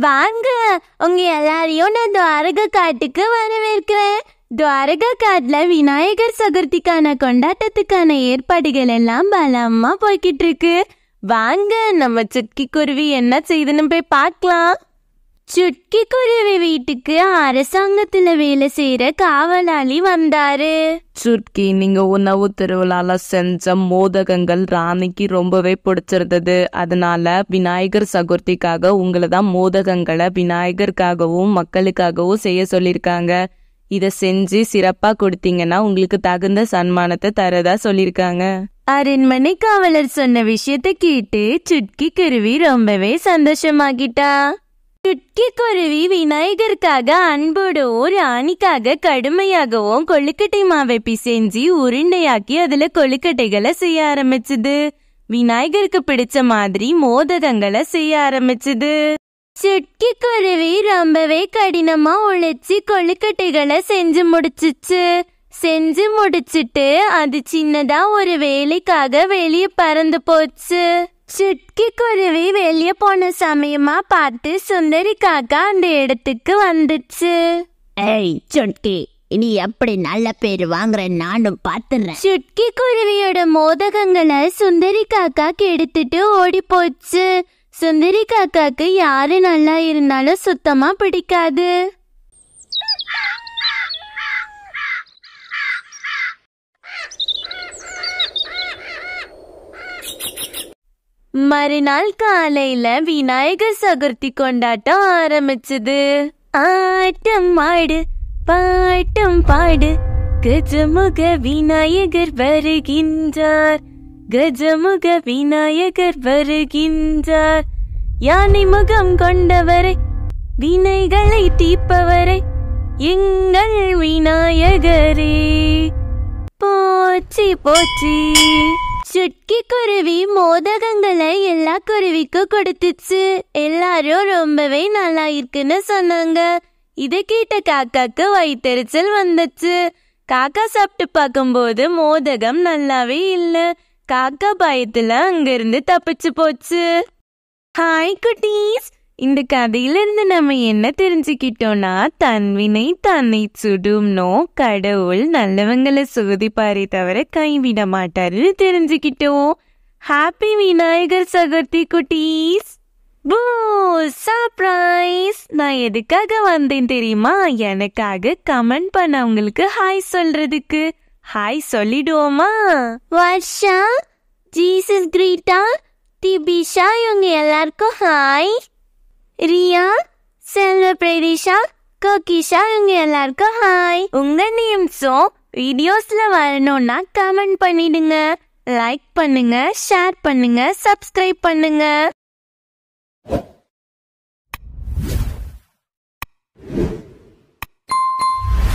வாங்க, உங்க எல்லாரையும் நான் துவாரகா காட்டுக்கு வரவேற்கிறேன். துவாரகா காட்டுல விநாயகர் சதுர்த்திக்கான கொண்டாட்டத்துக்கான ஏற்பாடுகள் எல்லாம் பலமா போய்கிட்டு இருக்கு. வாங்க, நம்ம சுட்கி குருவி என்ன செய்யுதுன்னு போய் பார்க்கலாம். சுட்கி குருவி வீட்டுக்கு அரசாங்கத்துல வேலை செய்யற காவலாளி வந்தாரு. சுட்கி, நீங்க உணவு திருவிழால செஞ்ச மோதகங்கள் ராணிக்கு ரொம்பவே பிடிச்சிருந்தது. அதனால விநாயகர் சதுர்த்திக்காக உங்களை தான் மோதகங்களை விநாயகருக்காகவும் மக்களுக்காகவும் செய்ய சொல்லியிருக்காங்க. இதை செஞ்சு சிறப்பா கொடுத்தீங்கன்னா உங்களுக்கு தகுந்த சன்மானத்தை தரதா சொல்லியிருக்காங்க. அரண்மனை காவலர் சொன்ன விஷயத்த கேட்டு சுட்கி குருவி ரொம்பவே சந்தோஷமாகிட்டா. சுட்கி குருவி விநாயகருக்காக அன்போடவும் ராணிக்காக கடுமையாகவும் கொழுக்கட்டை மாவை பிசைஞ்சு உருண்டையாக்கி அதுல கொழுக்கட்டைகளை செய்ய ஆரம்பிச்சுது. விநாயகருக்கு பிடிச்ச மாதிரி மோதகங்களை செய்ய ஆரம்பிச்சுது. சுட்கி குருவி ரொம்பவே கடினமா உழைச்சி கொழுக்கட்டைகளை செஞ்சு முடிச்சிட்டு அது சின்னதா ஒரு வேலைக்காக வெளியே பறந்து போச்சு. சுட்கி குருவி வெளியே போன சமயமா பார்த்து சுந்தரி காக்கா அந்த இடத்துக்கு வந்துச்சு. ஏய் சுட்கி, இனி எப்படி நல்ல பேர் வாங்குற நானும் பாத்துறேன். சுட்கி குருவியோட மோதகங்களை சுந்தரி காக்கா கெடுத்துட்டு ஓடி போச்சு. சுந்தரி காக்காக்கு யாரு நல்லா இருந்தாலும் சுத்தமா பிடிக்காது. மறுநாள் காலையில விநாயகர் சதுர்த்தி கொண்டாட்டம் ஆரம்பிச்சது. ஆட்டம் ஆடு, பாட்டம் பாடு, கஜமுக விநாயகர் வருகின்றார், கஜமுக விநாயகர் வருகின்றார். யானை முகம் கொண்டவரை, வினைகளை தீர்ப்பவரை, எங்கள் விநாயகரே போற்றி போற்றி. சுட்கி குருவி மோதகங்களை எல்லா குருவிக்கும் கொடுத்துச்சு. எல்லாரும் ரொம்பவே நல்லா இருக்குன்னு சொன்னாங்க. இதை கேட்ட காக்காக்கு வயிற்றெரிச்சல் வந்துச்சு. காக்கா சாப்பிட்டு பார்க்கும்போது மோதகம் நல்லாவே இல்லை. காக்கா பயத்துல அங்கிருந்து தப்பிச்சு போச்சு. ஹாய் குட்டீஸ், இந்த கதையிலிருந்து நம்ம என்ன தெரிஞ்சுக்கிட்டோம்னா, தன்வினை தன்னை சுடும்னோ, கடவுள் நல்லவங்களை சோதிப்பாரே தவிர கைவிட மாட்டாருன்னு தெரிஞ்சுக்கிட்டோம். ஹாப்பி விநாயகர் சதுர்த்தி குட்டீஸ். பூ சர்ப்ரைஸ்! நான் எதுக்காக வந்தேன் தெரியுமா? எனக்காக கமெண்ட் பண்ணவங்களுக்கு ஹாய் சொல்றதுக்கு. ஹாய் சொல்லிடுவோமா? வர்ஷா, ஜீசஸ் கிரீட்டா, திபிஷா, இவங்க எல்லாருக்கும் ஹாய். ரியா, செல்வ பிரதீஷா, கோகிஷா, இவங்க எல்லாருக்கும் ஹாய். உங்க நேம்ஸும் வீடியோஸ்ல வரணும்னா கமெண்ட் பண்ணிடுங்க, லைக் பண்ணுங்க, ஷேர் பண்ணுங்க, சப்ஸ்கிரைப் பண்ணுங்க.